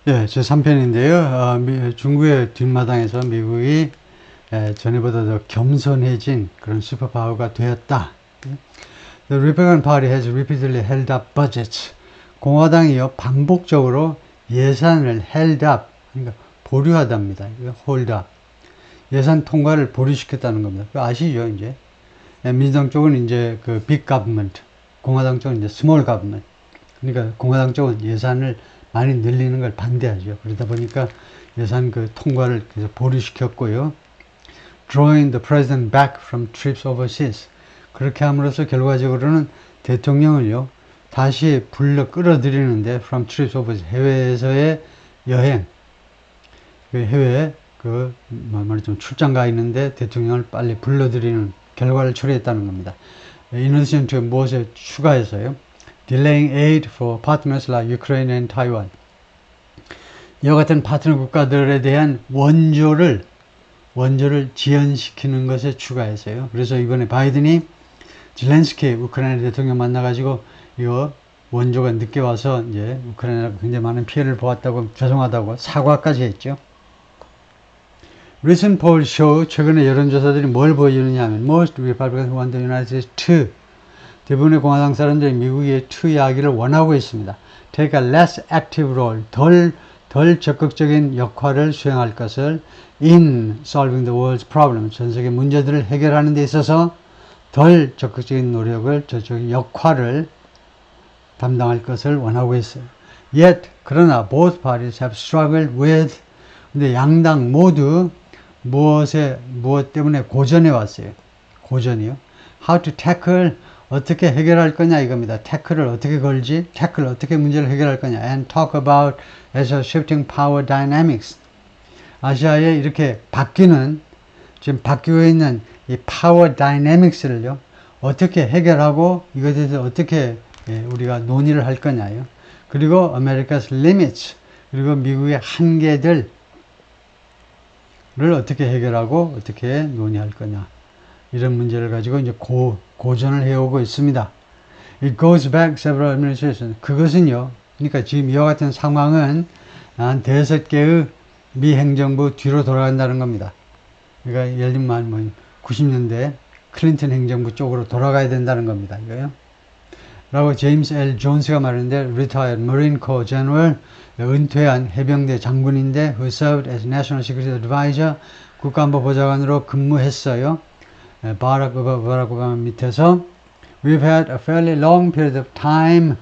예, 제3편인데요. 중국의 뒷마당에서 미국이 전에보다 더 겸손해진 그런 슈퍼파워가 되었다. The Republican Party has repeatedly held up budgets. 공화당이요, 반복적으로 예산을 held up, 그러니까 보류하답니다. hold up. 예산 통과를 보류시켰다는 겁니다. 그거 아시죠, 이제? 민주당 쪽은 이제 그 big government, 공화당 쪽은 이제 small government. 그러니까 공화당 쪽은 예산을 많이 늘리는 걸 반대하죠. 그러다 보니까 예산 그 통과를 계속 보류시켰고요. Drawing the president back from trips overseas. 그렇게 함으로써 결과적으로는 대통령을요, 다시 불러 끌어들이는데 from trips overseas, 해외에서의 여행, 그 해외에 말하자면 출장 가 있는데 대통령을 빨리 불러들이는 결과를 초래했다는 겁니다. In addition to 무엇에 추가해서요, delaying aid for partners like Ukraine and Taiwan. 이와 같은 파트너 국가들에 대한 원조를 지연시키는 것에 추가해서요. 그래서 이번에 바이든이 zelensky 우크라이나 대통령 만나가지고 이거 원조가 늦게 와서 이제 우크라이나가 굉장히 많은 피해를 보았다고 죄송하다고 사과까지 했죠. Recent polls show, 최근에 여론조사들이 뭘 보여주느냐 하면 most Republicans want the United States to, 대부분의 공화당 사람들이 미국의 to 이야기를 원하고 있습니다. take a less active role, 덜 적극적인 역할을 수행할 것을 in solving the world's problems, 전 세계 문제들을 해결하는 데 있어서 덜 적극적인 노력을, 저쪽의 역할을 담당할 것을 원하고 있어요. Yet, 그러나 both parties have struggled with, 근데 양당 모두 무엇 때문에 고전해 왔어요. 고전이요. How to tackle, 어떻게 해결할 거냐 이겁니다. 태클을 어떻게 걸지, 태클 어떻게 문제를 해결할 거냐. And talk about Asia shifting power dynamics. 아시아에 이렇게 지금 바뀌고 있는 이 파워 다이내믹스를요, 어떻게 해결하고 이것에 대해서 어떻게 우리가 논의를 할 거냐요. 그리고 America's limits, 그리고 미국의 한계들을 어떻게 해결하고 어떻게 논의할 거냐. 이런 문제를 가지고 이제 고전을 해오고 있습니다. It goes back several administrations. 그것은요, 그러니까 지금 이와 같은 상황은 한 5개의 미 행정부 뒤로 돌아간다는 겁니다. 그러니까 예를 들면 90년대 클린턴 행정부 쪽으로 돌아가야 된다는 겁니다. 이거요. 라고 제임스 L. 존스가 말했는데, retired Marine Corps General, 은퇴한 해병대 장군인데, who served as National Security Advisor, 국가안보 보좌관으로 근무했어요. 바락 오바마 밑에서 we've had a fairly long period of time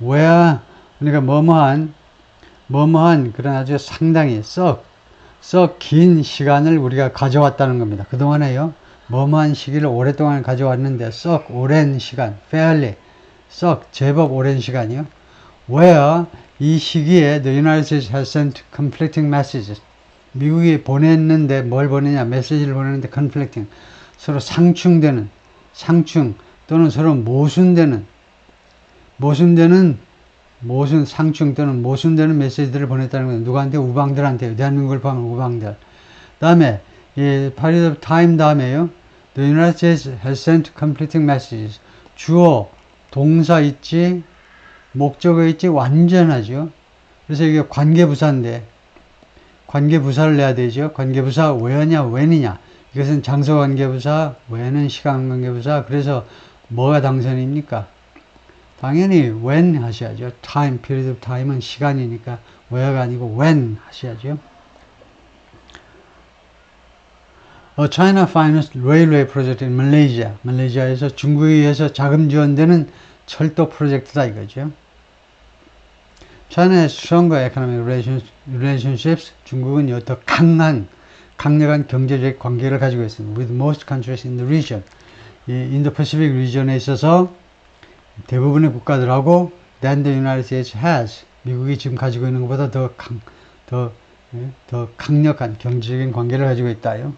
where, 그러니까 뭐뭐한 그런 아주 상당히 썩 긴 시간을 우리가 가져왔다는 겁니다. 그동안에요, 뭐뭐한 시기를 오랫동안 가져왔는데 썩 오랜 시간, fairly 제법 오랜 시간이요. where, 이 시기에 the United States has sent conflicting messages. 미국이 보냈는데 뭘 보내냐, 메시지를 보냈는데 conflicting, 서로 상충 또는 서로 모순되는 상충 또는 모순되는 메시지들을 보냈다는 거예요. 누구한테? 우방들한테요. 대한민국을 포함한 우방들. 다음에 이 period of time 다음에요, the United States has sent conflicting messages. 주어, 동사 있지, 목적어 있지, 완전하죠. 그래서 이게 관계부사인데 관계부사를 내야 되죠. 관계부사 where냐, when이냐. 이것은 장소관계부사, when은 시간관계부사. 그래서 뭐가 당선입니까? 당연히 when 하셔야죠. time, period of time은 시간이니까 where가 아니고 when 하셔야죠. A China financed railway project in Malaysia. 말레이시아에서 중국에 의해서 자금 지원되는 철도 프로젝트다 이거죠. China has stronger economic relationships. 중국은 더 강력한 경제적 관계를 가지고 있습니다. With most countries in the region. 이 인도-패시픽 리전에 있어서 대부분의 국가들하고 than the United States has. 미국이 지금 가지고 있는 것보다 더 강력한 경제적인 관계를 가지고 있다요.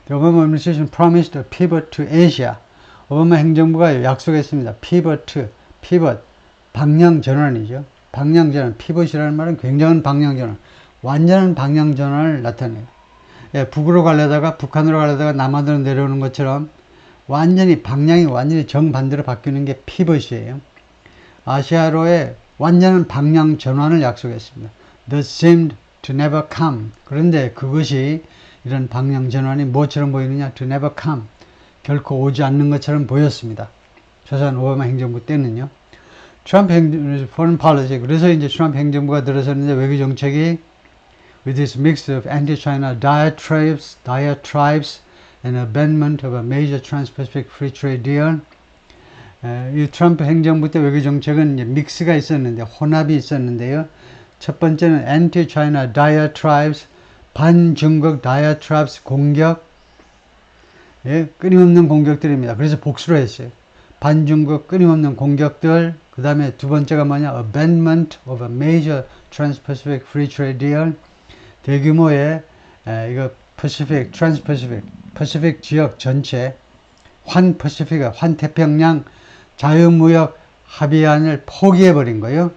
The Obama administration promised a pivot to Asia. 오바마 행정부가 약속했습니다. pivot, 방향 전환이죠. 방향 전환, pivot이라는 말은 굉장한 방향 전환, 완전한 방향 전환을 나타내요. 북한으로 가려다가 남한으로 내려오는 것처럼 방향이 완전히 정반대로 바뀌는 게 pivot이에요. 아시아로의 완전한 방향 전환을 약속했습니다. that seemed to never come. 그런데 그것이 이런 방향 전환이 뭐처럼 보이느냐? to never come. 결코 오지 않는 것처럼 보였습니다. 조선 오바마 행정부 때는요. 트럼프 foreign policy. 그래서 이제 트럼프 행정부가 들어섰는데 외교 정책이 with this mix of anti-China diatribes and abandonment of a major trans-Pacific free trade deal. 이 트럼프 행정부 때 외교 정책은 이제 믹스가 있었는데 혼합이 있었는데요. 첫 번째는 anti-China diatribes, 반중국 diatribes 공격, 예, 끊임없는 공격들입니다. 그래서 복수로 했어요. 반중국 끊임없는 공격들. 그 다음에 두 번째가 뭐냐? Abandonment of a major trans-Pacific free trade deal. 대규모의 이거 Pacific, Trans-Pacific, Pacific 지역 전체 환태평양 자유무역 합의안을 포기해버린 거예요.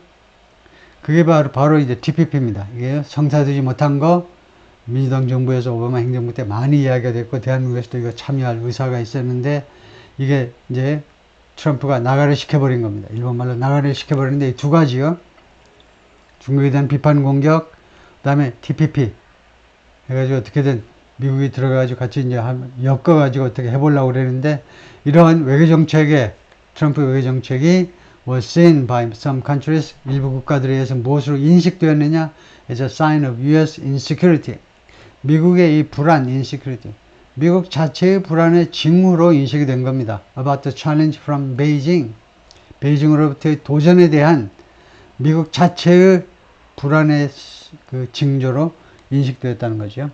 그게 바로 이제 TPP입니다. 이게 성사되지 못한 거 민주당 정부에서 오바마 행정부 때 많이 이야기가 됐고 대한민국에서도 이거 참여할 의사가 있었는데 이게 이제 트럼프가 나가를 시켜버린 겁니다. 일본말로 나가를 시켜버리는데 이 두 가지요. 중국에 대한 비판 공격, 그 다음에 TPP 해가지고 어떻게든 미국이 들어가가지고 같이 이제 엮어가지고 어떻게 해보려고 그랬는데 이러한 외교정책에 트럼프 외교정책이 was seen by some countries 일부 국가들에 의해서 무엇으로 인식되었느냐 as a sign of US insecurity 미국의 이 불안 insecurity 미국 자체의 불안의 징후로 인식이 된 겁니다. about the challenge from Beijing 베이징으로부터의 도전에 대한 미국 자체의 불안의 그 징조로 인식되었다는 거죠.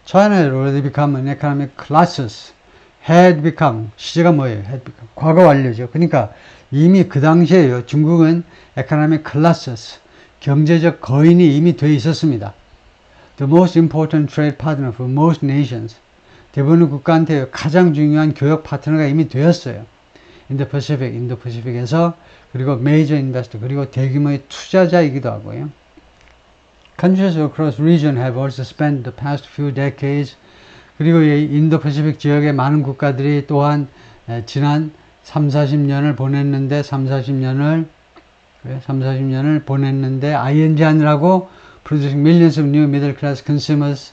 China had already become an economic crisis. had become 시제가 뭐예요? had become 과거 완료죠. 그러니까 이미 그 당시에요. 중국은 economic crisis 경제적 거인이 이미 돼 있었습니다. The most important trade partner for most nations 대부분의 국가한테 가장 중요한 교역 파트너가 이미 되었어요. In the Pacific, 인도-패시픽에서 그리고 major investor 그리고 대규모의 투자자이기도 하고요. Countries across region have also spent the past few decades 그리고 이 인도-패시픽 지역의 많은 국가들이 또한 지난 3-40년을 보냈는데 3-40년을 보냈는데 ING 하느라고 producing millions of new middle class consumers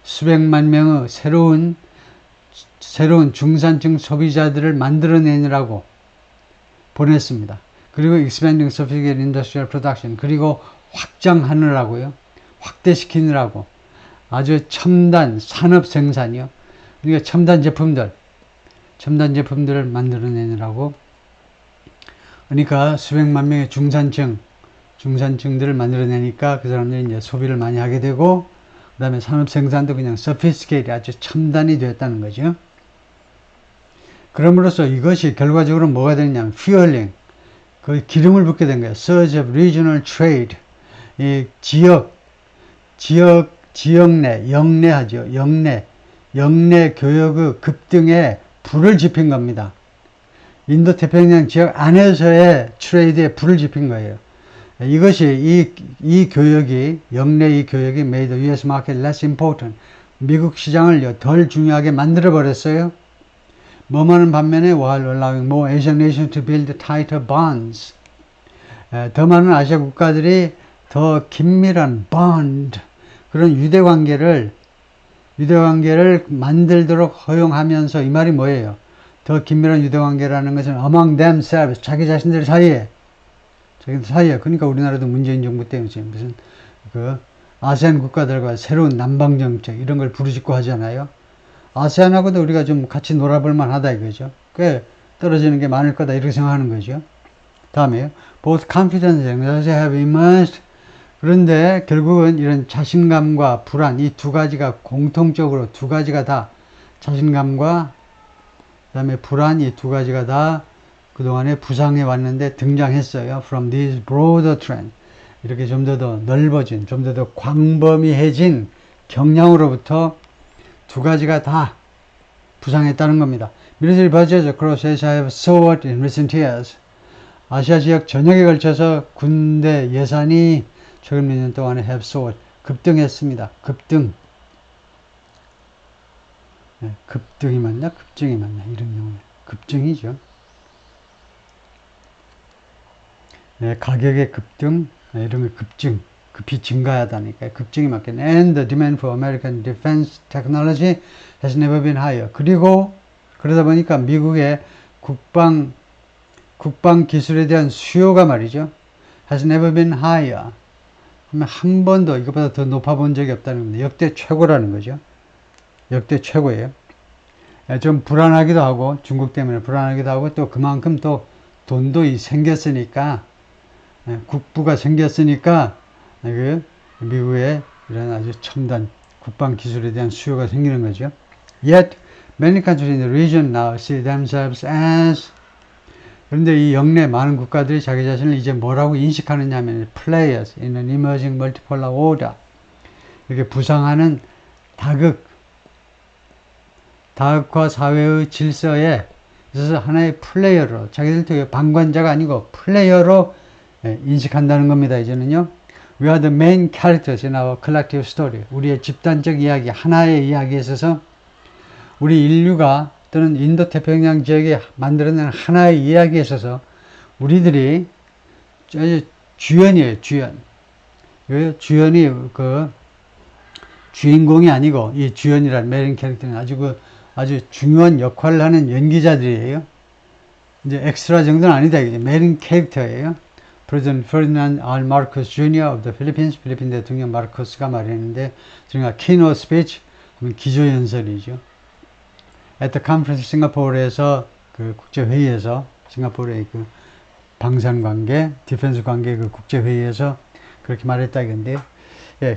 수백만 명의 새로운 중산층 소비자들을 만들어내느라고 보냈습니다. 그리고 expanding sophisticated industrial production 그리고 확장하느라고요. 확대시키느라고 아주 첨단 산업 생산이요. 그러니까 첨단 제품들을 만들어내느라고 그러니까 수백만 명의 중산층들을 만들어내니까 그 사람들이 이제 소비를 많이 하게 되고 그 다음에 산업 생산도 그냥 sophisticated 아주 첨단이 되었다는 거죠. 그럼으로써 이것이 결과적으로 뭐가 되느냐면 fueling 그 기름을 붓게 된 거예요. surge of regional trade 이 지역 내 영내하죠. 영내 교역의 급등에 불을 지핀 겁니다. 인도 태평양 지역 안에서의 트레이드에 불을 지핀 거예요. 이것이 이 교역이 made the US market less important. 미국 시장을 덜 중요하게 만들어 버렸어요. 뭐하는 반면에 while allowing more Asian nations to build tighter bonds. 더 많은 아시아 국가들이 더 긴밀한 bond 그런 유대관계를 만들도록 허용하면서 이 말이 뭐예요? 더 긴밀한 유대관계라는 것은 among themselves 자기 자신들 사이에 그러니까 우리나라도 문재인 정부 때 무슨 그 아세안 국가들과 새로운 남방 정책 이런 걸 부르짖고 하잖아요. 아세안하고도 우리가 좀 같이 놀아볼 만하다 이거죠. 꽤 떨어지는 게 많을 거다 이렇게 생각하는 거죠. 다음에요. Both confidence and anxiety have emerged. 그런데 결국은 이런 자신감과 불안 이 두 가지가 공통적으로 두 가지가 다 자신감과 그 다음에 불안 이 두 가지가 다 그동안에 부상해 왔는데 등장했어요. From this broader trend 이렇게 좀 더 넓어진 좀 더 광범위해진 경향으로부터 두 가지가 다 부상했다는 겁니다. Military budgets across Asia have soared in recent years. 아시아 지역 전역에 걸쳐서 군대 예산이 최근 몇 년 동안에 have soared 급등했습니다. 급등이 맞나? 급증이 맞나? 이런 경우에 급증이죠. 네, 가격의 급등, 이런 게 급히 증가하다니까 급증이 맞겠네. And the demand for American defense technology has never been higher. 그리고 그러다 보니까 미국의 국방 기술에 대한 수요가 말이죠. has never been higher. 한 번도 이것보다 더 높아본 적이 없다는 겁니다. 역대 최고라는 거죠. 역대 최고예요. 좀 불안하기도 하고 중국 때문에 불안하기도 하고 또 그만큼 또 돈도 생겼으니까 국부가 생겼으니까 미국의 이런 아주 첨단 국방 기술에 대한 수요가 생기는 거죠. Yet many countries in the region now see themselves as 그런데 이 영내 많은 국가들이 자기 자신을 이제 뭐라고 인식하느냐 하면 players in an emerging multipolar order 이렇게 부상하는 다극화 사회의 질서에 있어서 하나의 플레이어로 자기들도 방관자가 아니고 플레이어로 인식한다는 겁니다. 이제는요. We are the main characters in our collective story. 우리의 집단적 이야기, 하나의 이야기에 있어서 우리 인류가 또는 인도태평양 지역에 만들어낸 하나의 이야기에 있어서 우리들이 주연이에요. 주연이 주인공이 아니고 이 주연이라는 메인 캐릭터는 아주 중요한 역할을 하는 연기자들이에요. 이제 엑스트라 정도는 아니다. 이게 메인 캐릭터예요. President Ferdinand R. Marcos Jr. of the Philippines, 필리핀 대통령 마르코스가 말했는데, 저희가 keynote speech 하면 기조연설이죠. At the conference 싱가포르에서 그 국제회의에서 싱가포르의 그 방산관계, 디펜스 관계 그 국제회의에서 그렇게 말했다 이건데,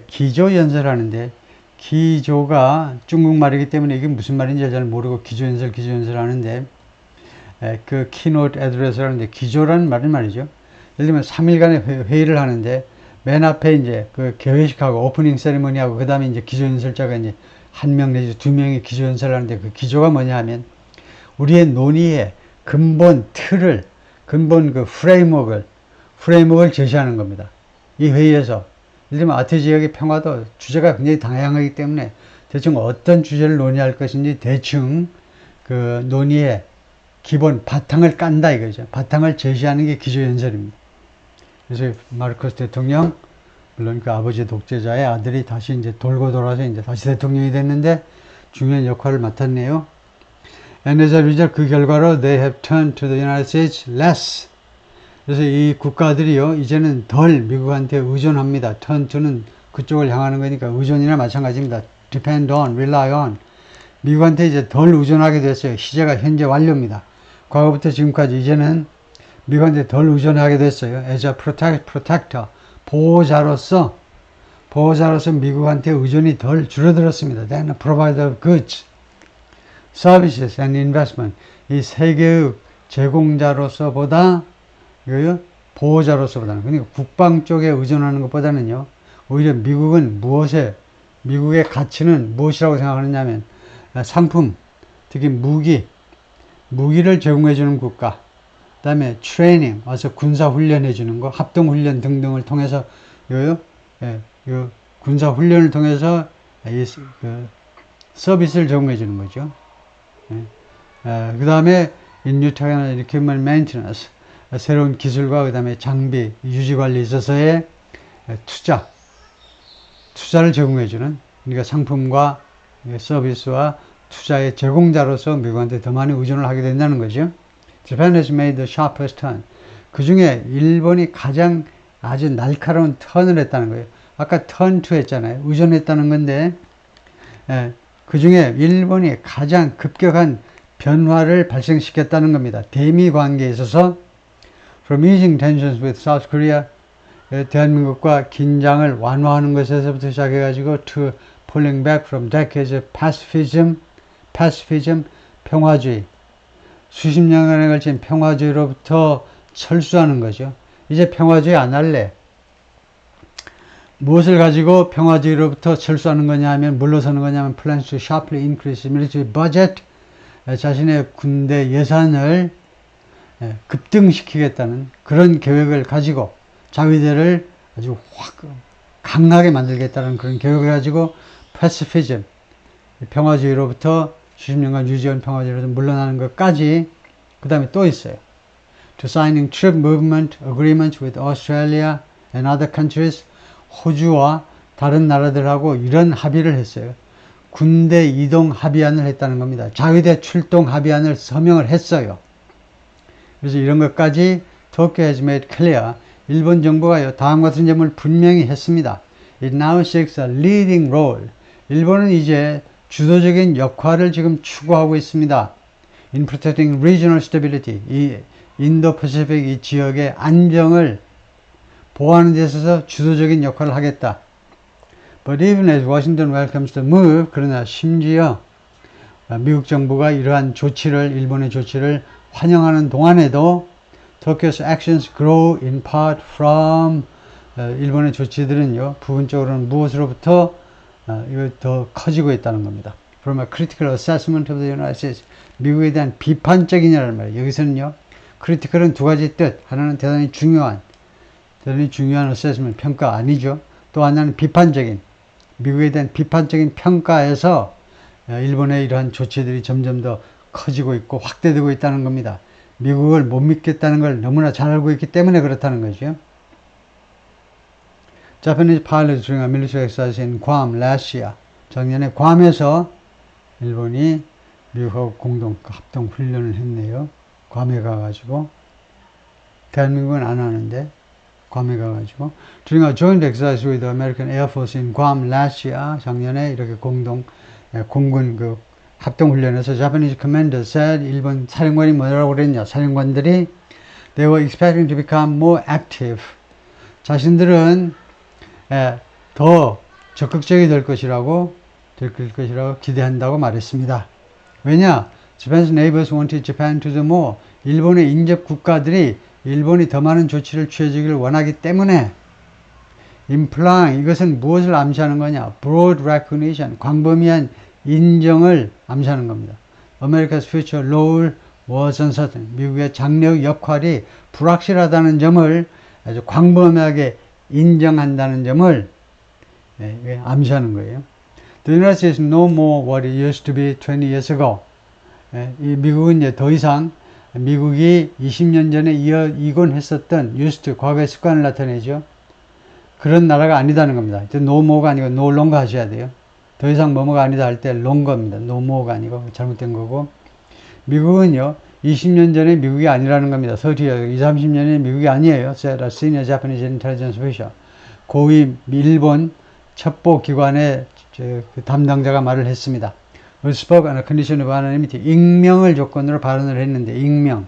기조연설 하는데 기조가 중국말이기 때문에 이게 무슨 말인지 잘 모르고 기조연설 하는데 그 키노트 애드레스를 하는데 기조라는 말은 말이죠. 예를 들면 3일간의 회의를 하는데 맨 앞에 이제 그 개회식하고 오프닝 세리머니하고 그 다음에 이제 기조연설자가 이제 1명 내지 2명의 기조연설을 하는데 그 기조가 뭐냐 하면 우리의 논의의 근본 틀을 근본 그 프레임워크를 제시하는 겁니다. 이 회의에서 예를 들면 아태 지역의 평화도 주제가 굉장히 다양하기 때문에 대충 어떤 주제를 논의할 것인지 대충 그 논의의 기본 바탕을 깐다 이거죠. 바탕을 제시하는 게 기조연설입니다. 그래서 마르코스 대통령 물론 그 아버지 독재자의 아들이 다시 이제 돌고 돌아서 이제 다시 대통령이 됐는데 중요한 역할을 맡았네요. And as a result 그 결과로 they have turned to the United States less. 그래서 이 국가들이요 이제는 덜 미국한테 의존합니다. turn to는 그쪽을 향하는 거니까 의존이나 마찬가지입니다. depend on, rely on. 미국한테 이제 덜 의존하게 됐어요. 시제가 현재 완료입니다. 과거부터 지금까지 이제는 미국한테 덜 의존하게 됐어요. as a protector, 보호자로서 미국한테 의존이 덜 줄어들었습니다. Then a provider of goods, services and investment. 이 세계의 제공자로서보다 보호자로서보다는 그러니까 국방 쪽에 의존하는 것보다는요 오히려 미국의 가치는 무엇이라고 생각하느냐 하면 상품, 특히 무기를 제공해 주는 국가, 그 다음에 트레이닝, 와서 군사 훈련해 주는 거, 합동 훈련 등등을 통해서 군사 훈련을 통해서 서비스를 제공해 주는 거죠. 그 다음에 in new technology, equipment maintenance, 새로운 기술과 그 다음에 장비, 유지 관리에 있어서의 투자를 제공해 주는, 그러니까 상품과 서비스와 투자의 제공자로서 미국한테 더 많이 의존을 하게 된다는 거죠. Japan has made the sharpest turn. 그 중에 일본이 가장 아주 날카로운 턴을 했다는 거예요. 아까 turn to 했잖아요. 의존했다는 건데, 그 중에 일본이 가장 급격한 변화를 발생시켰다는 겁니다. 대미 관계에 있어서 from easing tensions with South Korea, 대한민국과 긴장을 완화하는 것에서부터 시작해가지고 to pulling back from decades of pacifism, 평화주의, 수십 년간에 걸친 평화주의로부터 철수하는 거죠. 이제 평화주의 안 할래. 무엇을 가지고 평화주의로부터 철수하는 거냐 하면, 물러서는 거냐 하면 plans to sharply increase military budget, 자신의 군대 예산을 급등시키겠다는 그런 계획을 가지고 자위대를 아주 확 강하게 만들겠다는 그런 계획을 가지고 pacifism, 평화주의로부터 수십 년간 유지한 평화주의로부터 물러나는 것까지, 그 다음에 또 있어요. To signing troop movement agreements with Australia and other countries, 호주와 다른 나라들하고 이런 합의를 했어요. 군대 이동 합의안을 했다는 겁니다. 자위대 출동 합의안을 서명을 했어요. 그래서 이런 것까지 Tokyo has made clear. 일본 정부가요, 다음 같은 점을 분명히 했습니다. It now seeks a leading role. 일본은 이제 주도적인 역할을 지금 추구하고 있습니다. In protecting regional stability. 이 인도 패시픽 이 지역의 안정을 보호하는 데 있어서 주도적인 역할을 하겠다. But even as Washington welcomes the move, 그러나 심지어 미국 정부가 이러한 조치를, 일본의 조치를 환영하는 동안에도 Tokyo's actions grow in part from 일본의 조치들은요, 부분적으로는 무엇으로부터 이거 더 커지고 있다는 겁니다. From a critical assessment of the United States. 미국에 대한 비판적이냐는 말이에요. 여기서는요, critical은 두 가지 뜻. 하나는 대단히 중요한 assessment, 평가 아니죠. 또 하나는 비판적인, 미국에 대한 비판적인 평가에서 일본의 이러한 조치들이 점점 더 커지고 있고 확대되고 있다는 겁니다. 미국을 못 믿겠다는 걸 너무나 잘 알고 있기 때문에 그렇다는 거죠. Japanese pilots during a military exercise in Guam last year. 작년에 괌에서 일본이 미국하고 공동 합동 훈련을 했네요. 괌에 가가지고 대한민국은 안 하는데 괌에 가가지고 during a joint exercise with the American Air Force in Guam last year. 작년에 이렇게 공동 공군 그 합동 훈련에서 Japanese commanders said, 일본 사령관이 뭐라고 그랬냐? 사령관들이 they were expecting to become more active. 자신들은 더 적극적이 될 것이라고 기대한다고 말했습니다. 왜냐? Japan's neighbors wanted Japan to do more. 일본의 인접 국가들이 일본이 더 많은 조치를 취해주기를 원하기 때문에 implying 이것은 무엇을 암시하는 거냐? broad recognition 광범위한 인정을 암시하는 겁니다. America's future role was uncertain. 미국의 장래의 역할이 불확실하다는 점을 아주 광범위하게 인정한다는 점을 암시하는 거예요. The United States is no more what it used to be 20 years ago. 이 미국은 이제 더 이상 미국이 20년 전에 이곤했었던 used 과거의 습관을 나타내죠. 그런 나라가 아니다는 겁니다. no more가 아니고 no longer 하셔야 돼요. 더 이상 뭐뭐가 아니다 할 때 longer 입니다. no more가 아니고 잘못된 거고. 미국은요, 20년 전에 미국이 아니라는 겁니다. 20 30년에 미국이 아니에요. said a senior Japanese intelligence official. 고위 일본 첩보기관의 담당자가 말을 했습니다. We spoke on a condition of anonymity. 익명을 조건으로 발언을 했는데, 익명.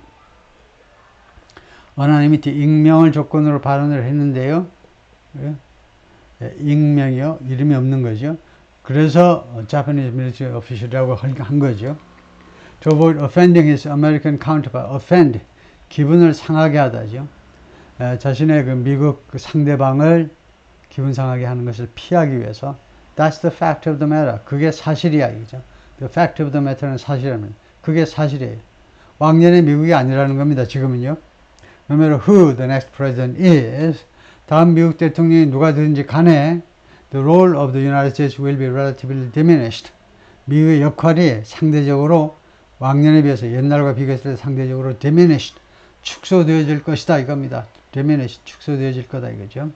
anonymity, 익명을 조건으로 발언을 했는데요. 익명이요. 이름이 없는 거죠. 그래서 Japanese military official이라고 한 거죠. To avoid offending his American counterpart. offend, 기분을 상하게 하다죠. 자신의 그 미국 그 상대방을 기분 상하게 하는 것을 피하기 위해서 That's the fact of the matter. 그게 사실이야, 이거죠. The fact of the matter는 사실이라면 그게 사실이에요. 왕년의 미국이 아니라는 겁니다. 지금은요. No matter who the next president is, 다음 미국 대통령이 누가 되든지 간에 the role of the United States will be relatively diminished. 미국의 역할이 상대적으로 왕년에 비해서 옛날과 비교했을 때 상대적으로 diminished, 축소되어질 것이다 이겁니다. diminished, 축소되어질 거다 이거죠.